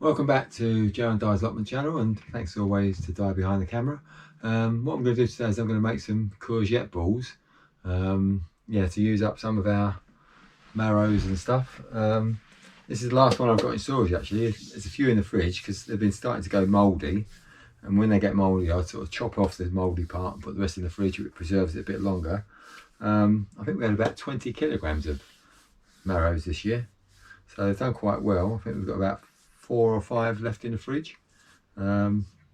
Welcome back to Joe and Di's Allotment channel, and thanks as always to Di behind the camera. What I'm going to do today is I'm going to make some courgette balls, yeah, to use up some of our marrows and stuff. This is the last one I've got in storage actually. There's a few in the fridge because they've been starting to go mouldy, and when they get mouldy I sort of chop off the mouldy part and put the rest in the fridge, which preserves it a bit longer. I think we had about 20 kilograms of marrows this year, so they've done quite well. I think we've got about 4 or 5 left in the fridge,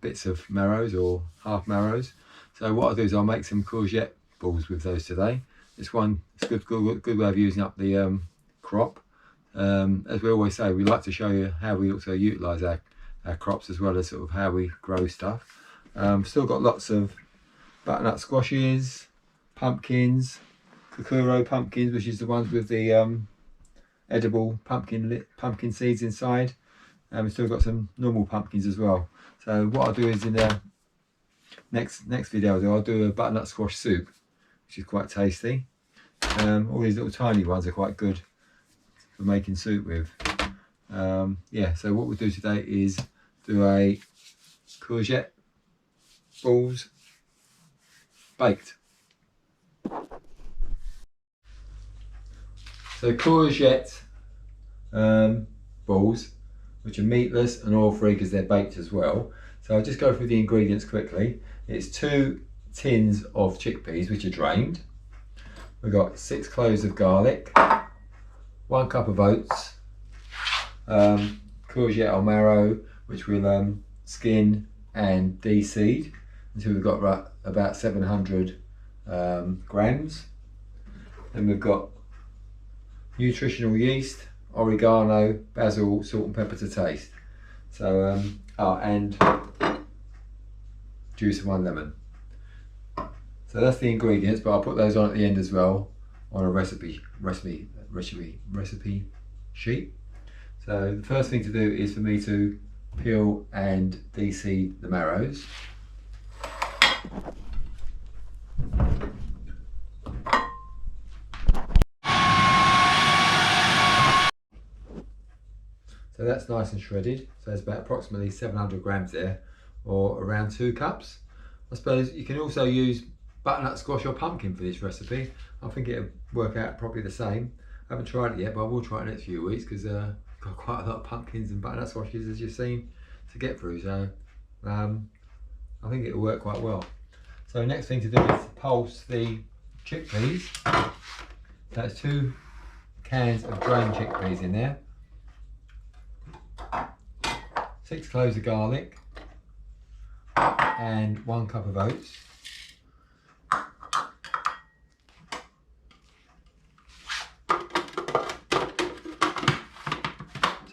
bits of marrows or half marrows. So what I'll do is I'll make some courgette balls with those today. It's a good way of using up the crop. As we always say, we like to show you how we also utilise our crops as well as sort of how we grow stuff. Still got lots of butternut squashes, pumpkins, kokoro pumpkins, which is the ones with the edible pumpkin seeds inside. And we've still got some normal pumpkins as well. So what I'll do is in the next video I'll do a butternut squash soup, which is quite tasty. All these little tiny ones are quite good for making soup with. Yeah, so what we'll do today is do a courgette balls baked. So courgette balls, which are meatless and oil free because they're baked as well. So I'll just go through the ingredients quickly. It's 2 tins of chickpeas which are drained. We've got 6 cloves of garlic, 1 cup of oats, courgette or marrow, which we'll skin and de-seed until we've got about 700 grams. Then we've got nutritional yeast, oregano, basil, salt and pepper to taste. So and juice of 1 lemon. So that's the ingredients, but I'll put those on at the end as well on a recipe sheet. So the first thing to do is for me to peel and de-seed the marrows. So that's nice and shredded. So there's about approximately 700 grams there, or around 2 cups. I suppose you can also use butternut squash or pumpkin for this recipe. I think it'll work out probably the same. I haven't tried it yet, but I will try it in the next few weeks because I've got quite a lot of pumpkins and butternut squashes, as you've seen, to get through. So I think it'll work quite well. So next thing to do is to pulse the chickpeas. That's 2 cans of drained chickpeas in there. 6 cloves of garlic and 1 cup of oats.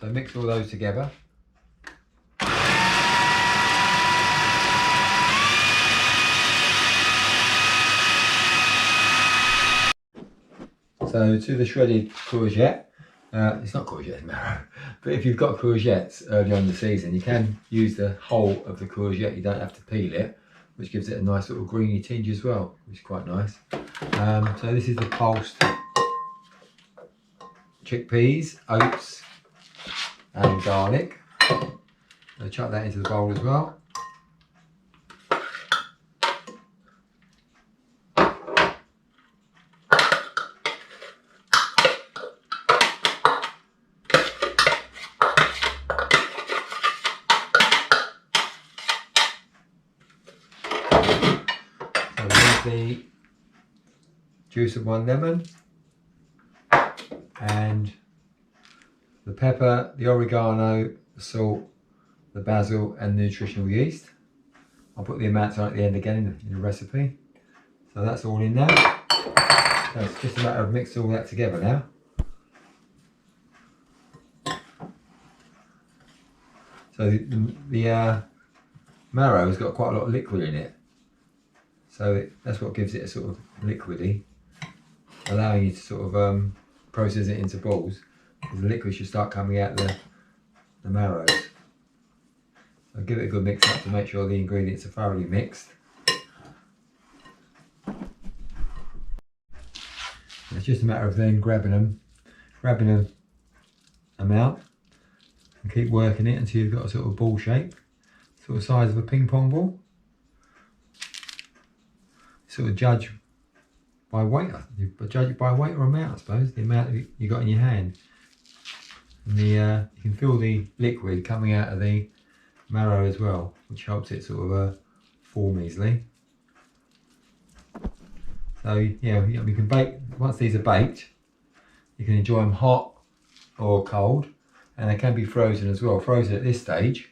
So mix all those together. So to the shredded courgette, it's not courgette, it's marrow, but if you've got courgettes early on in the season, you can use the whole of the courgette, you don't have to peel it, which gives it a nice little greeny tinge as well, which is quite nice. So this is the pulsed chickpeas, oats and garlic. I'll chuck that into the bowl as well. The juice of 1 lemon and the pepper, the oregano, the salt, the basil and the nutritional yeast. I'll put the amounts on at the end again in the recipe. So that's all in there. So it's just a matter of mixing all that together now. So the marrow has got quite a lot of liquid in it. So that's what gives it a sort of liquidy, allowing you to sort of process it into balls, because the liquid should start coming out the marrows. So give it a good mix up to make sure the ingredients are thoroughly mixed. It's just a matter of then grabbing an amount and keep working it until you've got a sort of ball shape, sort of size of a ping pong ball. Sort of judge by weight, judge it by weight or amount, I suppose, the amount you got in your hand. And you can feel the liquid coming out of the marrow as well, which helps it sort of form easily. So yeah, you can bake, once these are baked, you can enjoy them hot or cold, and they can be frozen as well. Frozen at this stage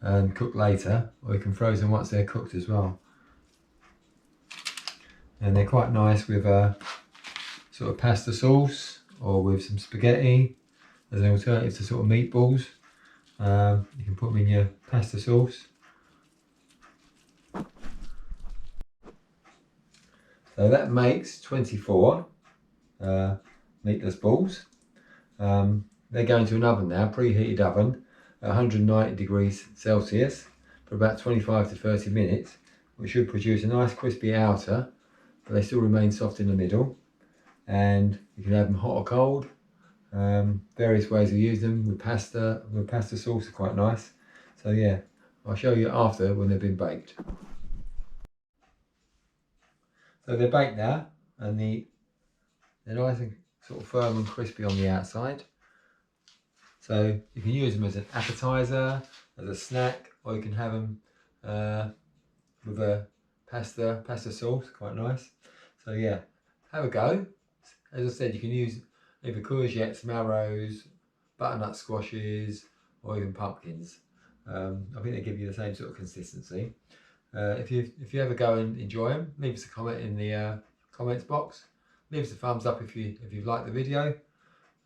and cooked later, or you can freeze them once they're cooked as well. And they're quite nice with sort of pasta sauce or with some spaghetti as an alternative to sort of meatballs. You can put them in your pasta sauce. So that makes 24 meatless balls. They're going to an oven now, preheated oven, at 190 degrees Celsius for about 25 to 30 minutes, which should produce a nice crispy outer, but they still remain soft in the middle. And you can have them hot or cold. Various ways of using them with pasta sauce are quite nice. So yeah, I'll show you after when they've been baked. So they're baked now, and they're nice and sort of firm and crispy on the outside. So you can use them as an appetiser, as a snack, or you can have them with a pasta sauce, quite nice. So yeah, have a go. As I said, you can use either courgettes, marrows, butternut squashes, or even pumpkins. I think they give you the same sort of consistency. If you ever go and enjoy them, leave us a comment in the comments box. Leave us a thumbs up if you've liked the video.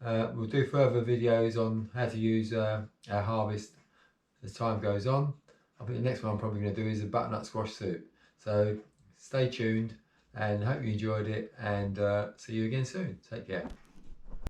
We'll do further videos on how to use our harvest as time goes on. I think the next one I'm probably going to do is a butternut squash soup. So stay tuned and hope you enjoyed it, and see you again soon. Take care.